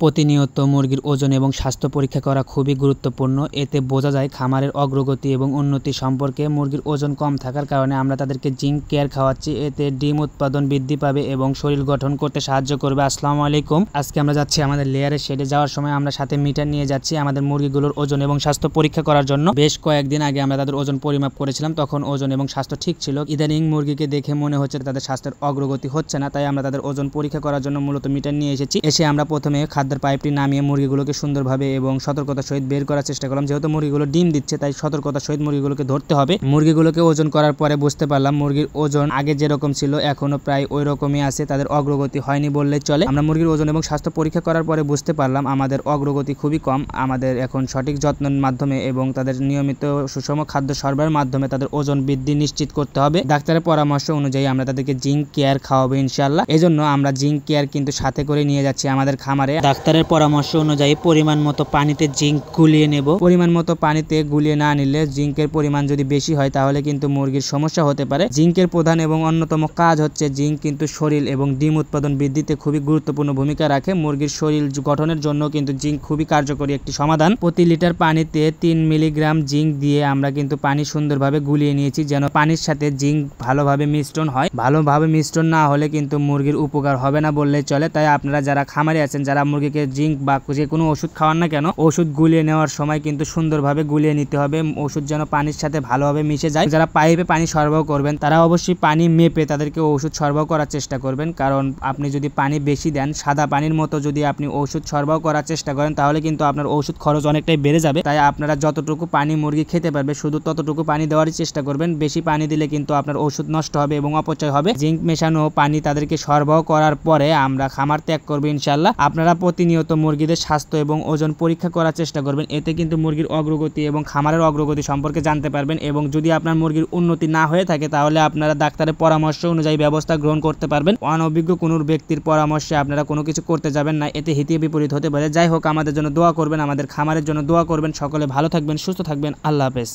প্রতিনিয়ত মুরগির ওজন এবং স্বাস্থ্য পরীক্ষা করা খুবই গুরুত্বপূর্ণ। এতে বোঝা যায় খামারের অগ্রগতি এবং উন্নতি সম্পর্কে। মুরগির ওজন কম থাকার কারণে আমরা তাদেরকে জিঙ্ক কেয়ার খাওয়াচ্ছি। এতে ডিম উৎপাদন বৃদ্ধি পাবে এবং শরীর গঠন করতে সাহায্য করবে। আসসালামু আলাইকুম। আজকে আমরা যাচ্ছি আমাদের লেয়ারের শেডে। যাওয়ার সময় আমরা সাথে মিটার নিয়ে যাচ্ছি আমাদের মুরগিগুলোর ওজন এবং স্বাস্থ্য পরীক্ষা করার জন্য। বেশ কয়েকদিন আগে আমরা তাদের ওজন পরিমাপ করেছিলাম, তখন ওজন এবং স্বাস্থ্য ঠিক ছিল। ইদানিং মুরগিকে দেখে মনে হচ্ছে তাদের স্বাস্থ্যের অগ্রগতি হচ্ছে না, তাই আমরা তাদের ওজন পরীক্ষা করার জন্য মূলত মিটার নিয়ে এসেছি। এসে আমরা প্রথমে খাদ্যের পাইপটি নামিয়ে মুরগিগুলোকে সুন্দরভাবে এবং সতর্কতার সহিত বের করার চেষ্টা করলাম। যেহেতু মুরগিগুলো ডিম দিচ্ছে, তাই সতর্কতার সহিত মুরগিগুলোকে ধরতে হবে। মুরগিগুলোকে ওজন করার পরে বুঝতে পারলাম মুরগির ওজন আগে যেরকম ছিল এখনো প্রায় ওই রকমই আছে, তাদের অগ্রগতি হয়নি বললেই চলে। আমরা মুরগির ওজন এবং স্বাস্থ্য পরীক্ষা করার পরে বুঝতে পারলাম আমাদের অগ্রগতি খুবই কম। আমাদের এখন সঠিক যত্নের মাধ্যমে এবং তাদের নিয়মিত সুষম খাদ্য সরবরাহের মাধ্যমে তাদের ওজন বৃদ্ধি নিশ্চিত করতে হবে। ডাক্তারের পরামর্শ অনুযায়ী আমরা তাদেরকে জিঙ্ক কেয়ার খাওয়াবো ইনশাআল্লাহ। এজন্য আমরা জিঙ্ক কেয়ার কিন্তু সাথে করে নিয়ে যাচ্ছি আমাদের খামারে। ডাক্তারের পরামর্শ অনুযায়ী পরিমাণ মতো পানিতে জিঙ্ক গুলিয়ে নেব। পরিমাণ মতো পানিতে গুলিয়ে না নিলে জিঙ্কের পরিমাণ যদি বেশি হয় তাহলে কিন্তু মুরগির সমস্যা হতে পারে। জিঙ্কের প্রধান এবং অন্যতম কাজ হচ্ছে জিঙ্ক কিন্তু শরীর এবং ডিম উৎপাদন বৃদ্ধিতে খুবই গুরুত্বপূর্ণ ভূমিকা রাখে। মুরগির শরীর গঠনের জন্য কিন্তু জিঙ্ক খুবই কার্যকরী একটি সমাধান। প্রতি লিটার পানিতে 3 মিলিগ্রাম জিঙ্ক দিয়ে আমরা কিন্তু পানি সুন্দরভাবে গুলিয়ে নিয়েছি, যেন পানির সাথে জিঙ্ক ভালোভাবে মিশ্রণ হয়। ভালোভাবে মিশ্রণ না হলে কিন্তু মুরগির উপকার হবে না বললেই চলে। তাই আপনারা যারা খামারে আছেন, যারা মুরগিকে জিঙ্ক বা যে কোনো ওষুধ খাওয়ান না কেন, ওষুধ গুলিয়ে নেওয়ার সময় কিন্তু সুন্দরভাবে গুলিয়ে নিতে হবে। ওষুধ যেন পানির সাথে ভালোভাবে মিশে যায়। যারা পাইপে পানি সরবরাহ করবেন তারা অবশ্যই পানি মেপে তাদেরকে ওষুধ সরবরাহ করার চেষ্টা করবেন, কারণ আপনি যদি পানি বেশি দেন, সাদা পানির মতো যদি আপনি ওষুধ সরবরাহ করার চেষ্টা করেন, তাহলে কিন্তু আপনার ওষুধ খরচ অনেকটাই বেড়ে যাবে। তাই আপনারা যতটুকু পানি মুরগি খেতে পারবে শুধু ততটুকু পানি দেওয়ারই চেষ্টা করবেন। বেশি পানি দিলে কিন্তু আপনার ওষুধ নষ্ট হবে এবং অপচয় হবে। জিঙ্ক মেশানো পানি তাদেরকে সরবরাহ করার পরে আমরা খামার ত্যাগ করবো ইনশাআল্লাহ। আপনারা প্রতিনিয়ত মুরগিদের স্বাস্থ্য এবং ওজন পরীক্ষা করার চেষ্টা করবেন। এতে কিন্তু মুরগির অগ্রগতি এবং খামারের অগ্রগতি সম্পর্কে জানতে পারবেন। এবং যদি আপনার মুরগির উন্নতি না হয়ে থাকে তাহলে আপনারা ডাক্তারের পরামর্শ অনুযায়ী ব্যবস্থা গ্রহণ করতে পারবেন। অনভিজ্ঞ কোনো ব্যক্তির পরামর্শে আপনারা কোনো কিছু করতে যাবেন না, এতে হিতে বিপরীত হতে পারে। যাই হোক, আমাদের জন্য দোয়া করবেন, আমাদের খামারের জন্য দোয়া করবেন। সকলে ভালো থাকবেন, সুস্থ থাকবেন। আল্লাহ হাফেজ।